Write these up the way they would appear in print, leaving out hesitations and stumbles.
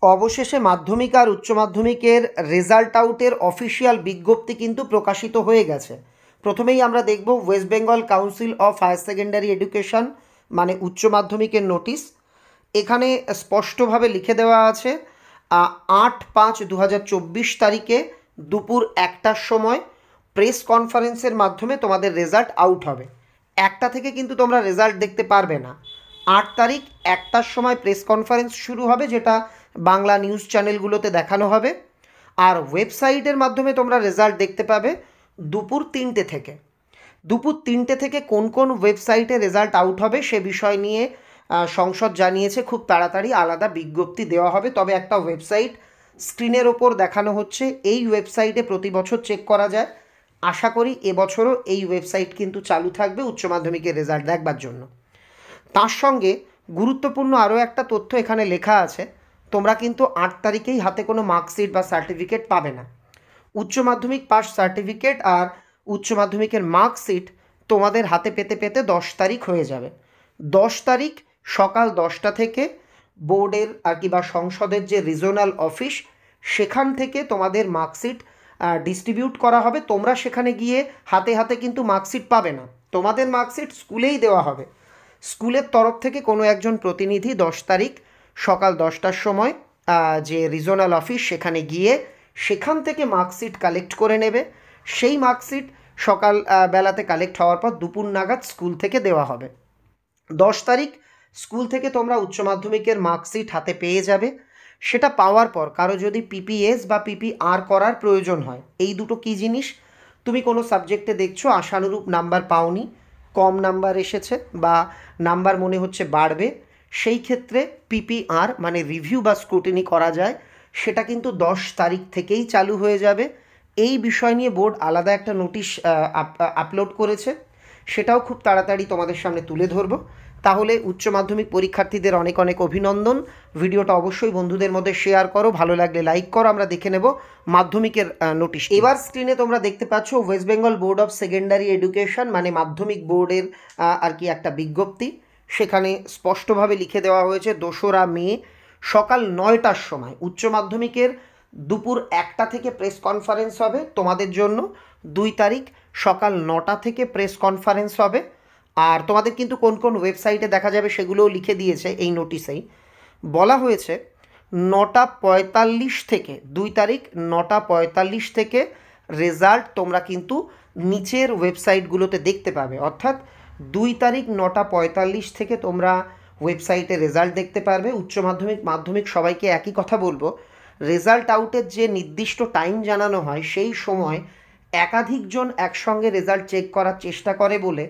অবশেষে মাধ্যমিক আর উচ্চ মাধ্যমিকের রেজাল্ট আউটের অফিসিয়াল বিজ্ঞপ্তি কিন্তু প্রকাশিত হয়ে গেছে। প্রথমেই আমরা দেখব West Bengal council of higher secondary education মানে উচ্চ মাধ্যমিকের নোটিশ। এখানে স্পষ্টভাবে লিখে দেওয়া আছে 8/5/2024 তারিখে দুপুর 1টার সময় প্রেস কনফারেন্সের মাধ্যমে তোমাদের রেজাল্ট আউট হবে। 1টা থেকে কিন্তু তোমরা রেজাল্ট দেখতে পারবে না। 8 তারিখ 1টার সময় প্রেস কনফারেন্স শুরু হবে, যেটা বাংলা নিউজ চ্যানেলগুলোতে দেখানো হবে। আর ওয়েবসাইটের মাধ্যমে তোমরা রেজাল্ট দেখতে পাবে দুপুর 3টে থেকে। দুপুর 3টে থেকে কোন কোন ওয়েবসাইটে রেজাল্ট আউট হবে সে বিষয় নিয়ে সংসদ জানিয়েছে খুব তাড়াতাড়ি আলাদা বিজ্ঞপ্তি দেওয়া হবে। তবে একটা ওয়েবসাইট স্ক্রিনের ওপর দেখানো হচ্ছে, এই ওয়েবসাইটে প্রতি বছর চেক করা যায়। আশা করি এবছরও এই ওয়েবসাইট কিন্তু চালু থাকবে উচ্চ মাধ্যমিকের রেজাল্ট দেখবার জন্য। তার সঙ্গে গুরুত্বপূর্ণ আরও একটা তথ্য এখানে লেখা আছে, তোমরা কিন্তু 8 তারিখেই হাতে কোনো মার্কশিট বা সার্টিফিকেট পাবে না। উচ্চ মাধ্যমিক পাস সার্টিফিকেট আর উচ্চ মাধ্যমিকের মার্কশিট তোমাদের হাতে পেতে পেতে 10 তারিখ হয়ে যাবে। 10 তারিখ সকাল 10টা থেকে বোর্ডের আর কি বা সংসদের যে রিজনাল অফিস সেখান থেকে তোমাদের মার্কশিট ডিস্ট্রিবিউট করা হবে। তোমরা সেখানে গিয়ে হাতে হাতে কিন্তু মার্কশিট পাবে না, তোমাদের মার্কশিট স্কুলেই দেওয়া হবে। স্কুলের তরফ থেকে কোনো একজন প্রতিনিধি 10 তারিখ সকাল 10টার সময় যে রিজনাল অফিস সেখানে গিয়ে সেখান থেকে মার্কশিট কালেক্ট করে নেবে। সেই মার্কশিট সকাল বেলাতে কালেক্ট হওয়ার পর দুপুর নাগাদ স্কুল থেকে দেওয়া হবে। 10 তারিখ স্কুল থেকে তোমরা উচ্চ মাধ্যমিকের মার্কশিট হাতে পেয়ে যাবে। সেটা পাওয়ার পর কারো যদি পিপিএস বা পিপিআর করার প্রয়োজন হয়, এই দুটো কী জিনিস, তুমি কোনো সাবজেক্টে দেখছো আশানুরূপ নাম্বার পাওনি, কম নাম্বার এসেছে বা নাম্বার মনে হচ্ছে বাড়বে, সেই ক্ষেত্রে পিপিআর মানে রিভিউ বা স্ক্রুটিনি করা যায়। সেটা কিন্তু 10 তারিখ থেকেই চালু হয়ে যাবে। এই বিষয় নিয়ে বোর্ড আলাদা একটা নোটিশ আপলোড করেছে, সেটাও খুব তাড়াতাড়ি তোমাদের সামনে তুলে ধরবো। তাহলে উচ্চ মাধ্যমিক পরীক্ষার্থীদের অনেক অনেক অভিনন্দন। ভিডিওটা অবশ্যই বন্ধুদের মধ্যে শেয়ার করো, ভালো লাগলে লাইক করো। আমরা দেখে নেব মাধ্যমিকের নোটিশ। এবার স্ক্রিনে তোমরা দেখতে পাচ্ছ West Bengal board of secondary education মানে মাধ্যমিক বোর্ডের আর কি একটা বিজ্ঞপ্তি। সেখানে স্পষ্টভাবে লিখে দেওয়া হয়েছে 2রা মে সকাল 9টার সময় উচ্চ মাধ্যমিকের দুপুর 1টা থেকে প্রেস কনফারেন্স হবে তোমাদের জন্য। 2 তারিখ সকাল 9টা থেকে প্রেস কনফারেন্স হবে। আর তোমাদের কিন্তু কোন কোন ওয়েবসাইটে দেখা যাবে সেগুলোও লিখে দিয়েছে এই নোটিশেই। বলা হয়েছে 9টা 45 থেকে 2 তারিখ 9টা 45 থেকে রেজাল্ট তোমরা কিন্তু নিচের ওয়েবসাইটগুলোতে দেখতে পাবে। অর্থাৎ 2 তারিখ 9টা 45 থেকে তোমরা ওয়েবসাইটে রেজাল্ট দেখতে পারবে। উচ্চ মাধ্যমিক মাধ্যমিক সবাইকে একই কথা বলবো, রেজাল্ট আউটের যে নির্দিষ্ট টাইম জানানো হয় সেই সময় একাধিকজন একসঙ্গে রেজাল্ট চেক করার চেষ্টা করে বলে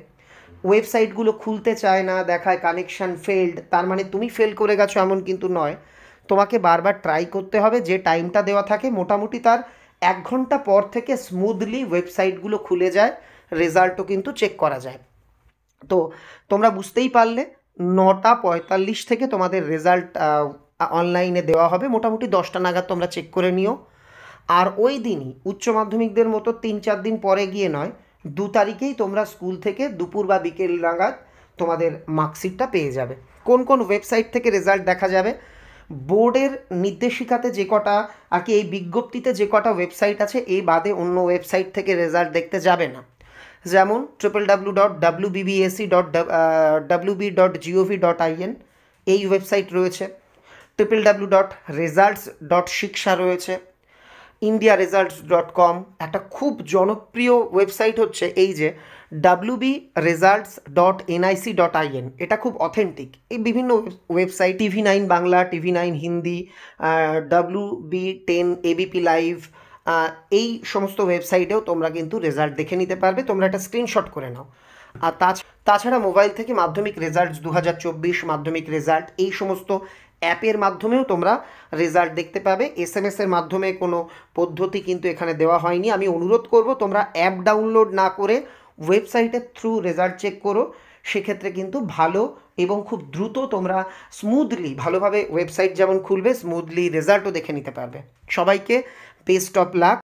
ওয়েবসাইটগুলো খুলতে চায় না, দেখায় কানেকশান ফেলড। তার মানে তুমি ফেল করে গেছো এমন কিন্তু নয়, তোমাকে বারবার ট্রাই করতে হবে। যে টাইমটা দেওয়া থাকে মোটামুটি তার 1 ঘন্টা পর থেকে স্মুথলি ওয়েবসাইটগুলো খুলে যায়, রেজাল্টও কিন্তু চেক করা যায়। তো তোমরা বুঝতেই পারলে 9টা 45 থেকে তোমাদের রেজাল্ট অনলাইনে দেওয়া হবে। মোটামুটি 10টা নাগাদ তোমরা চেক করে নিও। আর ওই দিনই উচ্চ মাধ্যমিকদের মতো 3-4 দিন পরে গিয়ে নয়, 2 তারিখেই তোমরা স্কুল থেকে দুপুর বা বিকেল নাগাদ তোমাদের মার্কশিটটা পেয়ে যাবে। কোন কোন ওয়েবসাইট থেকে রেজাল্ট দেখা যাবে, বোর্ডের নির্দেশিকাতে যে কটা আর কি এই বিজ্ঞপ্তিতে যে কটা ওয়েবসাইট আছে এই বাদে অন্য ওয়েবসাইট থেকে রেজাল্ট দেখতে যাবে না। যেমন www.wbbsc.wb.gov.in এই ওয়েবসাইট রয়েছে, www.results.shiksha রয়েছে, indiaresults.com, একটা খুব জনপ্রিয় ওয়েবসাইট হচ্ছে এই যে wbresults.nic.in, এটা খুব অথেন্টিক। এই বিভিন্ন website TV9 Bangla, TV9 Hindi, WB10 ABP live, এই সমস্ত ওয়েবসাইটেও তোমরা কিন্তু রেজাল্ট দেখে নিতে পারবে। তোমরা একটা স্ক্রিনশট করে নাও। আর তাছাড়া মোবাইল থেকে মাধ্যমিক রেজাল্ট 2024 মাধ্যমিক রেজাল্ট এই সমস্ত অ্যাপের মাধ্যমেও তোমরা রেজাল্ট দেখতে পাবে। SMS-এর মাধ্যমে কোনো পদ্ধতি কিন্তু এখানে দেওয়া হয়নি। আমি অনুরোধ করব তোমরা অ্যাপ ডাউনলোড না করে ওয়েবসাইটের থ্রু রেজাল্ট চেক করো, সেক্ষেত্রে কিন্তু ভালো এবং খুব দ্রুত তোমরা স্মুথলি ভালোভাবে ওয়েবসাইট যেমন খুলবে স্মুথলি রেজাল্টও দেখে নিতে পারবে। সবাইকে বেস্ট অফ লাক।